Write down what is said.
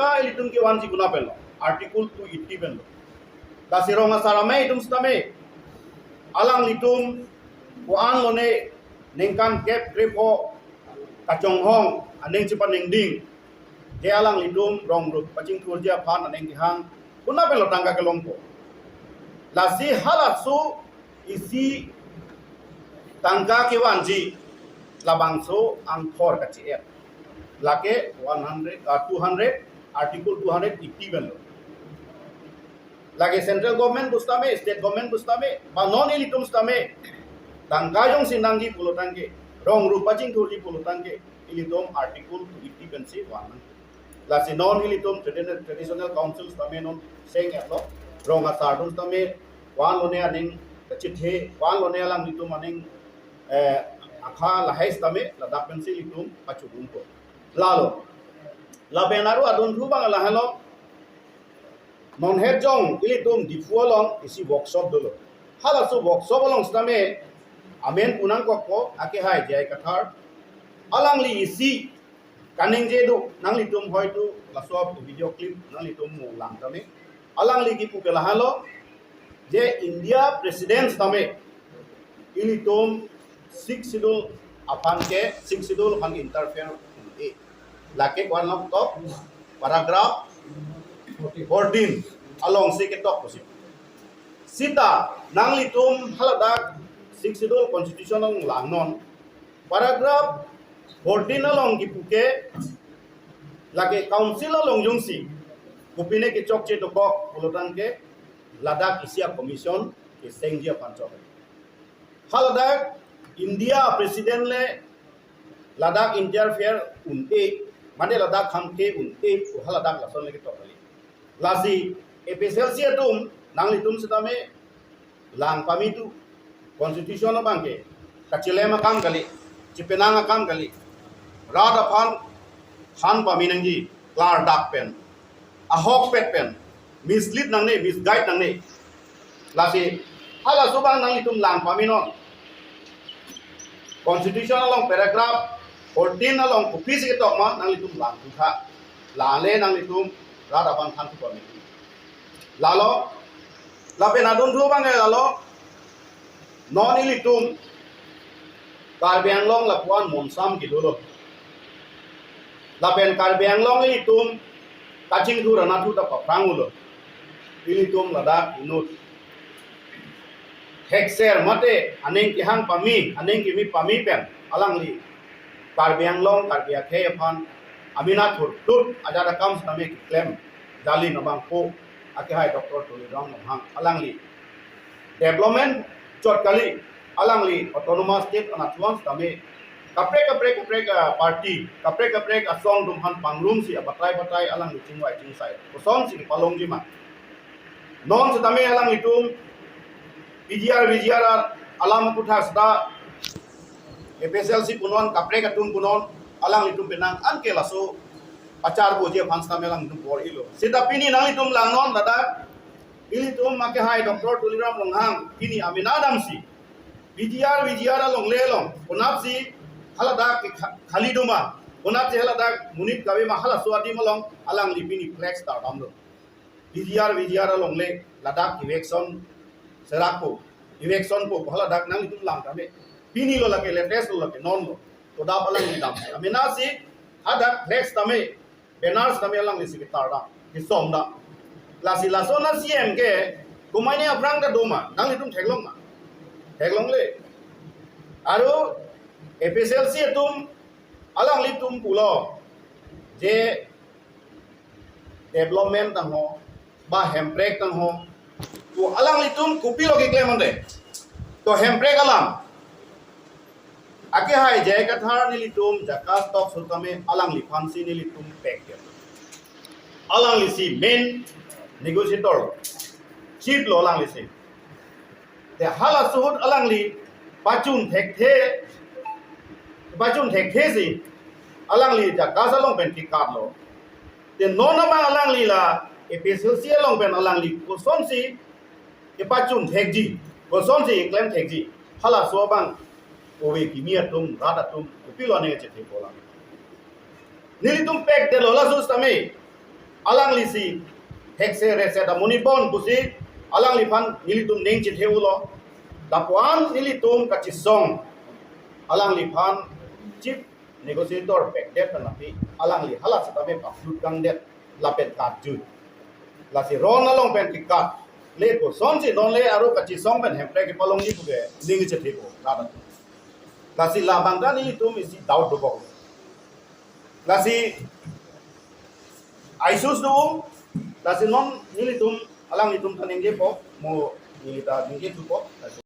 tangka ilitum ke wan si guna pelo article 280 pelo la si ronga sarame itum stame alang litum wan lone nengkan kep grepo kacong hong aneng cipan neng ding ke alang litum rong rut pacing turja pan aneng kihang guna pelo tangka ke longpo la si halasu isi tangka ke wan ji labangso ang thor kachi lake 200 article 280 belo lage central government bustame state government bustame ba non ilitum stame tangkayong sinanggi pulutangge rong rupajing thurji pulutangge ilitum article 280 bensi wan la si non ilitum traditional council stame non seng elo rong asardun stame wan lone aning chithe wan lone alang litum aning akha lahai stame ladak bensi ilitum pachudum ko lalo labenaru adun thu bang lahalo non hejong ilitum difuolong isi workshop dolo hala su workshop along stame amen punang ko ake hai jai kathar alang li isi kaning jedu nang litum hoitu lasob video clip nang litum mo lang tame alang li ki pukela halo je India president stame ilitum 6 schedule apan ke 6 schedule han interfere lake one of top paragraph 14 along se ke top posi sita nang litum haladak 6 schedule constitutional langnon paragraph 14 along ki puke lake council along jungsi kupine ke chokche to bok pulutan ke ladak isia commission ke sengjia pancho haladak India president le ladak interfere unte mane ladak khamke unte haladak lason lagi tokali lasi epselsi atum nang litum sedame lang pamitu constitution bangke kachilema kam kali cipenanga kam kali rada phan han paminangi klar dak pen ahok pet pen mislead nang ne misguide nang ne lasi hala subang nang litum lang paminon constitution along paragraph 14 along kupis ke tokma nang litum lang kha lale nang litum rada ban than ko mi lalo lape na don thu bang lalo non ilitum karbiang long lapuan monsam ki dolo lapen karbiang long ilitum kaching thu rana thu ta prangulo ilitum lada inut hekser mate aneng ki hang pami aneng ki mi pami pen alang li karbiang long karbia khe phan amina thur tut ajara kam stame claim dali nabang ko ake hai doctor tuli rong hang alang li development chot kali alang li autonomous state anathuan stame kapre party kapre asong dum han panglum si batai alang li chingwai chingsai kosong si palong jima non stame alang litum PGR alam puthas da FSLC punon kapre katum punon alang litum penang anke laso acar boje phansta melang dum por ilo sida pini nang litum langnon dada ilitum make hai doctor tuliram longhang pini aminadam si PGR long lelong onapsi halada khali duma onapsi halada munit kawe ma hala suadi malong alang lipini flex ta damlo PGR long le ladak election serako election po hala dak nang litum lang kame pini lo lake latest lo lake non lo to da palang ni dam amena si ada flex tame banners tame lang lisi kitarda kisom da lasi lasona cm ke kumaine aprang da doma nang litum theglong le aro FSLC tum alang litum pulo je development tang ho ba hembrek tang ho to alang litum kupi lo ke claim ande to hembrek alam ake hai jay kathar ni litum jakas tok sultame alang li phansi ni litum pek ke alang li si main negotiator chief lo alang li si te hala suhut alang li pachun thek si alang li jakas along pen ki kar lo te nona ma alang li la FSLC along pen alang li ko son si ke pachun thek ji ko son si claim thek ji hala so bang owe kimia tum rada tum upilo ne che te bola nili tum pek de lola sus tame alang lisi hekse rese da munipon busi alang lipan nilitum ning chitheulo dapuan nilitum kachisong alang lipan chief negotiator pekdet napi alang li halat satabe paklut kangdet lapet kaju lasi ron along pen tikat le ko son si don le aro kachisong pen hempre ki palong ni puge ning chithego lada lasi labang dan nilitum isi daud dobok lasi aisus dum lasi non nilitum alang litum tanenge po mo nilita ningge tu po